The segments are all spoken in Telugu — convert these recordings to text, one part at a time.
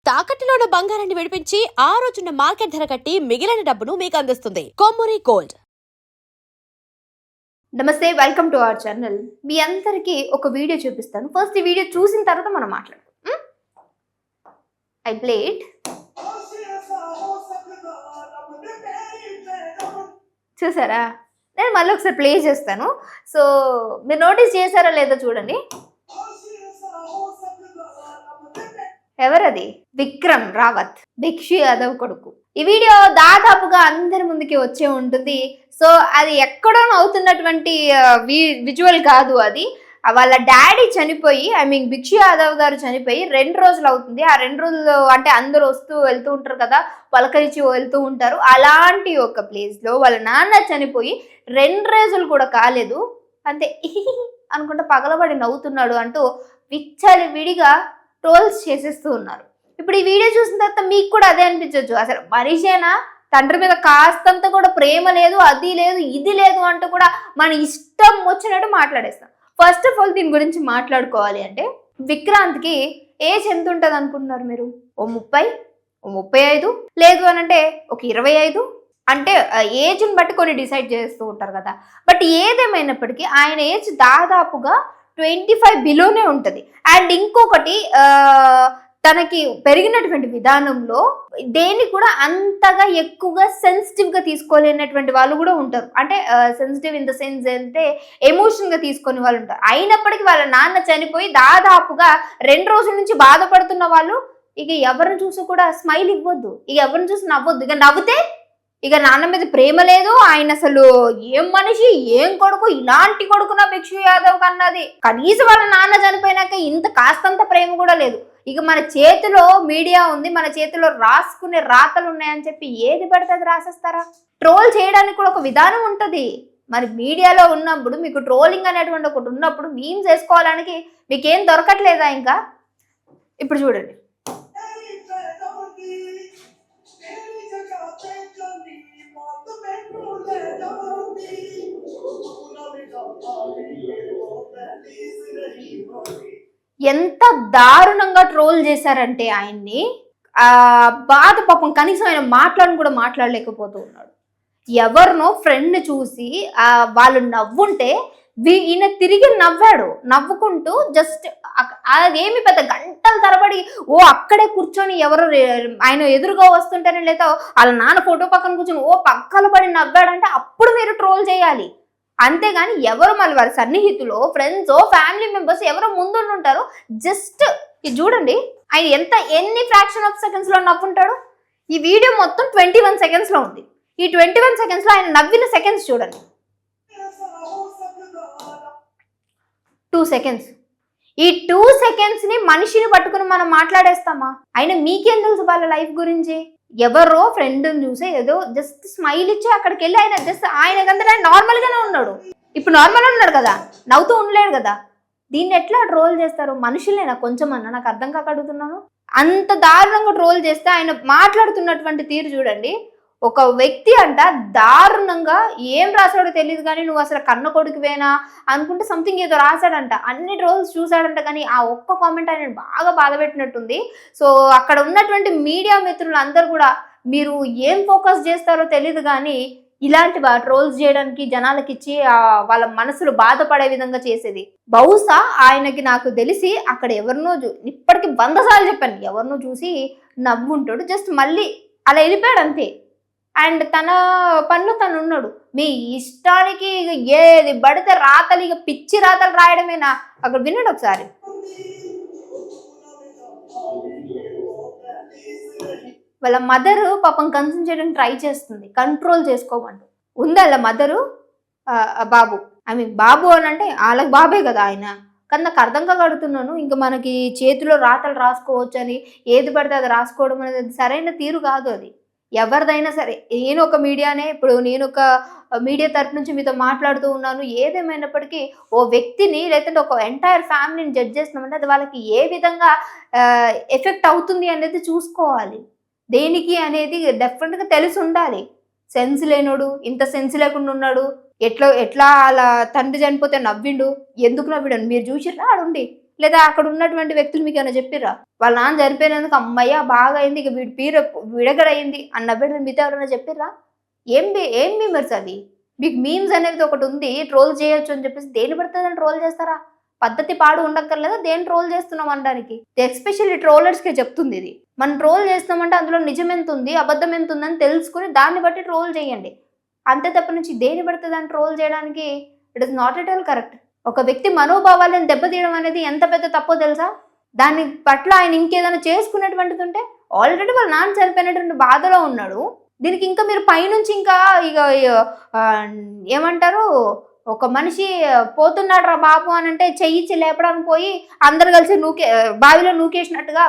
తాకట్టులో ఉన్న బంగారాన్ని విడిపించి ఆ రోజున్న మార్కెట్ ధర కట్టి మిగిలిన డబ్బును మీకు అందిస్తుంది కొమ్మూరి గోల్డ్. నమస్తే, వెల్కమ్ టు అవర్ ఛానల్. మీ అందరికీ ఒక వీడియో చూపిస్తాను. ఫస్ట్ ఈ వీడియో చూసిన తర్వాత మనం మాట్లాడుతాం. ఐ ప్లేట్ చూసారా? నేను మళ్ళీ ఒకసారి ప్లే చేస్తాను. సో మీరు నోటీస్ చేశారా లేదో చూడండి. ఎవరది? విక్రమ్ రావత్, భిక్షు యాదవ్ కొడుకు. ఈ వీడియో దాదాపుగా అందరి ముందుకి వచ్చే ఉంటుంది. సో అది ఎక్కడో నవ్వుతున్నటువంటి విజువల్ కాదు, అది వాళ్ళ డాడీ చనిపోయి, ఐ మీన్ భిక్షు యాదవ్ గారు చనిపోయి 2 రోజులు అవుతుంది. ఆ 2 రోజులు అంటే అందరూ వస్తూ వెళ్తూ ఉంటారు కదా, పలకరించి వెళ్తూ ఉంటారు. అలాంటి ఒక ప్లేస్లో వాళ్ళ నాన్న చనిపోయి 2 రోజులు కూడా కాలేదు, అంతే అనుకుంటా పగలబడి నవ్వుతున్నాడు అంటూ విచ్చలి విడిగా ట్రోల్స్ చేసేస్తూ ఉన్నారు. ఇప్పుడు ఈ వీడియో చూసిన తర్వాత మీకు కూడా అదే అనిపించవచ్చు, అసలు మనిషేనా, తండ్రి మీద కాస్తంత కూడా ప్రేమ లేదు, అది లేదు, ఇది లేదు అంటూ కూడా మన ఇష్టం వచ్చినట్టు మాట్లాడేస్తాం. ఫస్ట్ ఆఫ్ ఆల్ దీని గురించి మాట్లాడుకోవాలి అంటే, విక్రాంత్కి ఏజ్ ఎంత ఉంటుంది అనుకుంటున్నారు మీరు? ఓ 30, ఓ 35, లేదు అని అంటే ఒక 25, అంటే ఏజ్ని బట్టి కొన్ని డిసైడ్ చేస్తూ ఉంటారు కదా. బట్ ఏదేమైనప్పటికీ ఆయన ఏజ్ దాదాపుగా 25 బిలోనే ఉంటుంది. అండ్ ఇంకొకటి, తనకి పెరిగినటువంటి విధానంలో దేన్ని కూడా అంతగా ఎక్కువగా సెన్సిటివ్గా తీసుకోలేనటువంటి వాళ్ళు కూడా ఉంటారు. అంటే సెన్సిటివ్ ఇన్ ద సెన్స్ అంటే ఎమోషన్గా తీసుకునే వాళ్ళు ఉంటారు. అయినప్పటికీ వాళ్ళ నాన్న చనిపోయి దాదాపుగా 2 రోజుల నుంచి బాధపడుతున్న వాళ్ళు ఇక ఎవరిని చూసి కూడా స్మైల్ ఇవ్వద్దు, ఇక ఎవరిని చూసి నవ్వద్దు. ఇక నవ్వుతే ఇక నాన్న మీద ప్రేమ లేదు, ఆయన అసలు ఏం మనిషి, ఏం కొడుకు, ఇలాంటి కొడుకున భిక్షు యాదవ్ కన్నది. కనీసం వాళ్ళ నాన్న చనిపోయినాక ఇంత కాస్తంత ప్రేమ కూడా లేదు. ఇక మన చేతిలో మీడియా ఉంది, మన చేతిలో రాసుకునే రాతలు ఉన్నాయని చెప్పి ఏది పడితే అది రాసేస్తారా? ట్రోల్ చేయడానికి కూడా ఒక విధానం ఉంటుంది. మరి మీడియాలో ఉన్నప్పుడు మీకు ట్రోలింగ్ అనేటువంటి ఒకటి ఉన్నప్పుడు మీమ్స్ వేసుకోవడానికి మీకేం దొరకట్లేదా? ఇంకా ఇప్పుడు చూడండి. ఎంత దారుణంగా ట్రోల్ చేశారంటే ఆయన్ని, బాధ పాపం కనీసం ఆయన కూడా మాట్లాడలేకపోతూ ఉన్నాడు. ఎవరినో ఫ్రెండ్ చూసి వాళ్ళు నవ్వుంటే ఈయన తిరిగి నవ్వాడు, నవ్వుకుంటూ జస్ట్ అదేమి పెద్ద గంటల తరబడి అక్కడే కూర్చొని ఎవరు ఆయన ఎదురుగా వస్తుంటేనే లేదా వాళ్ళ నాన్న ఫోటో పక్కన కూర్చొని పక్కల పడి నవ్వాడంటే అప్పుడు మీరు ట్రోల్ చేయాలి. అంతేగాని ఎవరు మళ్ళీ వారి సన్నిహితులు, ఫ్రెండ్స్, ఫ్యామిలీ మెంబర్స్ ఎవరో ముందు ఉంటారు. జస్ట్ ఇది చూడండి, ఆయన ఎన్ని ఫ్రాక్షన్ ఆఫ్ సెకండ్స్ లో నవ్వుంటాడు. ఈ వీడియో మొత్తం 21 సెకండ్స్ లో ఉంది. ఈ 21 సెకండ్స్ లో ఆయన నవ్విన సెకండ్స్ చూడండి, 2 సెకండ్స్. ఈ 2 సెకండ్స్ ని మనిషిని పట్టుకుని మనం మాట్లాడేస్తామా? అయినా మీకేం తెలుసు వాళ్ళ లైఫ్ గురించి? ఎవరో ఫ్రెండ్ని చూసి ఏదో జస్ట్ స్మైల్ ఇచ్చి అక్కడికి వెళ్ళి ఆయన జస్ట్ ఆయనకంతా నార్మల్ గానే ఉన్నాడు. ఇప్పుడు నార్మల్ ఉన్నాడు కదా, నవ్వుతూ ఉండలేడు కదా. దీన్ని ఎట్లా ట్రోల్ చేస్తారు? మనుషులేనా కొంచెం అన్న? నాకు అర్థం కాక అడుగుతున్నాను. అంత దారుణంగా ట్రోల్ చేస్తే ఆయన మాట్లాడుతున్నటువంటి తీరు చూడండి. ఒక వ్యక్తి అంట దారుణంగా ఏం రాశాడో తెలియదు కానీ నువ్వు అసలు కన్న కొడుకువేనా అనుకుంటే సంథింగ్ ఏదో రాశాడంట. అన్ని ట్రోల్స్ చూశాడంట కానీ ఆ ఒక్క కామెంట్ ఆయన బాగా బాధ పెట్టినట్టుంది. సో అక్కడ ఉన్నటువంటి మీడియా మిత్రులు అందరూ కూడా మీరు ఏం ఫోకస్ చేస్తారో తెలియదు కానీ ఇలాంటి ట్రోల్స్ చేయడానికి జనాలకి ఇచ్చి వాళ్ళ మనసులు బాధపడే విధంగా చేసేది. బహుశా ఆయనకి నాకు తెలిసి అక్కడ ఎవరినో ఇప్పటికీ 100 సార్లు చెప్పాను, ఎవరినో చూసి నవ్వుంటాడు, జస్ట్ మళ్ళీ అలా వెళ్ళిపోయాడు అంతే. అండ్ తన పనిలో తను ఉన్నాడు. మీ ఇష్టానికి ఏది పడితే రాతలు, ఇక పిచ్చి రాతలు రాయడమేనా? అక్కడ వినండి ఒకసారి. వాళ్ళ మదరు పాపం కన్సర్న్ చేయడానికి ట్రై చేస్తుంది, కంట్రోల్ చేసుకోమంటూ ఉందా వాళ్ళ మదరు. బాబు, ఐ మీన్ బాబు అని అంటే వాళ్ళకి బాబే కదా ఆయన. కానీ నాకు అర్థం కాగడుతున్నాను, ఇంకా మనకి చేతిలో రాతలు రాసుకోవచ్చు అని ఏది పడితే అది రాసుకోవడం అనేది సరైన తీరు కాదు. అది ఎవరిదైనా సరే, నేను ఒక మీడియానే, ఇప్పుడు నేను ఒక మీడియా తరపు నుంచి మీతో మాట్లాడుతూ ఉన్నాను. ఏదేమైనప్పటికీ ఓ వ్యక్తిని లేదంటే ఒక ఎంటైర్ ఫ్యామిలీని జడ్జ్ చేస్తున్నామంటే అది వాళ్ళకి ఏ విధంగా ఎఫెక్ట్ అవుతుంది అనేది చూసుకోవాలి. దేనికి అనేది డెఫినెట్గా తెలిసి ఉండాలి. సెన్స్ లేనోడు, ఇంత సెన్స్ లేకుండా ఉన్నాడు, ఎట్లా అలా తండ్రి చనిపోతే నవ్విండు, ఎందుకు నవ్విడు మీరు చూసిర్రా? ఆడుండి లేదా అక్కడ ఉన్నటువంటి వ్యక్తులు మీకు ఏమైనా చెప్పిర్రా? వాళ్ళ నాన్న చనిపోయినందుకు అమ్మయ్య బాగా అయింది, ఇక వీడి విడగడయింది అన్న బిడ్డ మీతో ఎవరైనా చెప్పిర్రా? ఏం మీమర్స్ అవి? మీకు మీమ్స్ అనేది ఒకటి ఉంది, ట్రోల్ చేయొచ్చు అని చెప్పేసి దేని పడుతుందని ట్రోల్ చేస్తారా? పద్ధతి పాడు ఉండక్కర్లేదా దేని ట్రోల్ చేస్తున్నాం అనడానికి? ఎస్పెషల్లీ ట్రోలర్స్కే చెప్తుంది ఇది. మనం ట్రోల్ చేస్తున్నామంటే అందులో నిజం ఎంత ఉంది, అబద్ధం ఎంత ఉందని తెలుసుకుని దాన్ని బట్టి ట్రోల్ చేయండి. అంతే తప్ప నుంచి దేని పడితే దాన్ని ట్రోల్ చేయడానికి it is not at all correct. ఒక వ్యక్తి మనోభావాలను దెబ్బతీయడం అనేది ఎంత పెద్ద తప్పో తెలుసా? దాని పట్ల ఆయన ఇంకేదైనా చేసుకునేటువంటిది ఉంటే, ఆల్రెడీ వాళ్ళ నాన్న చనిపోయినటువంటి బాధలో ఉన్నాడు. దీనికి ఇంకా మీరు పైనుంచి ఇంకా ఇక ఏమంటారు, ఒక మనిషి పోతున్నాడు రా బాబు అని అంటే చెయ్యి లేపడానికి పోయి అందరు కలిసి బావిలో నూకేసినట్టుగా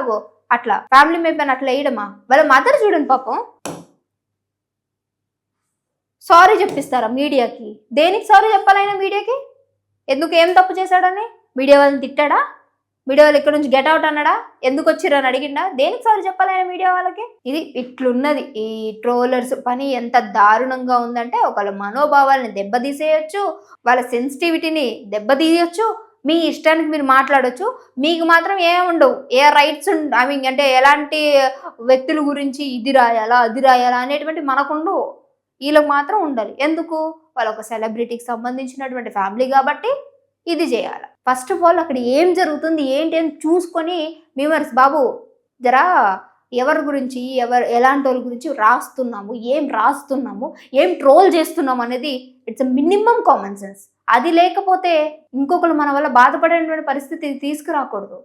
అట్లా ఫ్యామిలీ మెంబర్ అట్లా వేయడమా? వాళ్ళ మదర్ చూడండి పాపం సారీ చెప్పిస్తారా మీడియాకి? దేనికి సారీ చెప్పాలైనా మీడియాకి? ఎందుకు ఏం తప్పు చేశాడని? మీడియా వాళ్ళని తిట్టాడా? మీడియా వాళ్ళు ఇక్కడ నుంచి గెట్ అవుట్ అన్నాడా? ఎందుకు వచ్చిర్రని అడిగిండా? దేనికి సారీ చెప్పాలైనా మీడియా వాళ్ళకి? ఇది ఇట్లున్నది ఈ ట్రోలర్స్ పని. ఎంత దారుణంగా ఉందంటే ఒకళ్ళ మనోభావాలని దెబ్బతీసేయచ్చు, వాళ్ళ సెన్సిటివిటీని దెబ్బతీయచ్చు, మీ ఇష్టానికి మీరు మాట్లాడొచ్చు. మీకు మాత్రం ఏముండవు, ఏ రైట్స్ అంటే ఎలాంటి వ్యక్తుల గురించి ఇది రాయాలా అది రాయాలా అనేటువంటి మనకుండవు. వీళ్ళకి మాత్రం ఉండాలి. ఎందుకు? వాళ్ళ ఒక సెలబ్రిటీకి సంబంధించినటువంటి ఫ్యామిలీ కాబట్టి ఇది చేయాలి. ఫస్ట్ ఆఫ్ ఆల్ అక్కడ ఏం జరుగుతుంది ఏంటి అని చూసుకొని మీమర్స్ బాబు జరా ఎవరి గురించి ఎలాంటి వాళ్ళ గురించి రాస్తున్నాము, ఏం ట్రోల్ చేస్తున్నాము అనేది ఇట్స్ మినిమం కామన్ సెన్స్. అది లేకపోతే ఇంకొకరు మన వల్ల బాధపడేటువంటి పరిస్థితి తీసుకురాకూడదు.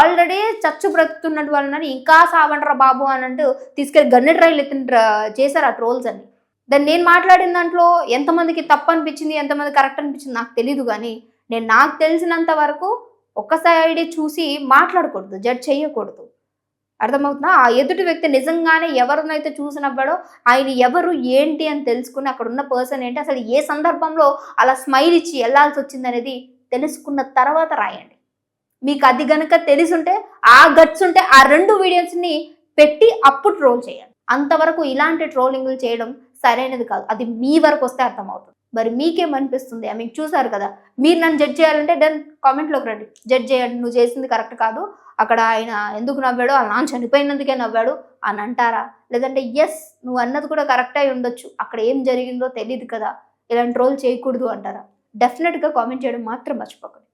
ఆల్రెడీ చచ్చు బ్రతుకుతున్నట్టు వాళ్ళని ఇంకా సావండ్రా బాబు అని అంటూ తీసుకెళ్ళి గన్నె ట్రైల్ చేశారు ఆ ట్రోల్స్ అని. దాన్ని నేను మాట్లాడిన దాంట్లో ఎంతమందికి తప్పు అనిపించింది, ఎంతమంది కరెక్ట్ అనిపించింది నాకు తెలీదు. కానీ నాకు తెలిసినంత వరకు ఒక్క సైడే చూసి మాట్లాడకూడదు, జడ్జ్ చేయకూడదు. అర్థమవుతుందా? ఆ ఎదుటి వ్యక్తి నిజంగానే ఎవరినైతే చూసినప్పుడో ఆయన ఎవరు ఏంటి అని తెలుసుకుని అక్కడ ఉన్న పర్సన్ ఏంటి, అసలు ఏ సందర్భంలో అలా స్మైల్ ఇచ్చి వెళ్ళాల్సి వచ్చింది అనేది తెలుసుకున్న తర్వాత రాయండి. మీకు అది గనక తెలిసుంటే, ఆ గట్స్ ఉంటే ఆ 2 వీడియోస్ని పెట్టి అప్పుడు ట్రోల్ చేయండి. అంతవరకు ఇలాంటి ట్రోలింగ్లు చేయడం సరైనది కాదు. అది మీ వరకు వస్తే అర్థమవుతుంది. మరి మీకేమనిపిస్తుంది? మీకు చూసారు కదా. మీరు నన్ను జడ్జ్ చేయాలంటే దెన్ కామెంట్లోకి రండి, జడ్జ్ చేయండి. నువ్వు చేసింది కరెక్ట్ కాదు, అక్కడ ఆయన ఎందుకు నవ్వాడు, ఆ నాన్న చనిపోయినందుకే నవ్వాడు అని అంటారా? లేదంటే ఎస్ నువ్వు అన్నది కూడా కరెక్ట్ అయి ఉండొచ్చు, అక్కడ ఏం జరిగిందో తెలియదు కదా, ఇలాంటి ట్రోల్ చేయకూడదు అంటారా? డెఫినెట్గా కామెంట్ చేయడం మాత్రం మర్చిపోకండి.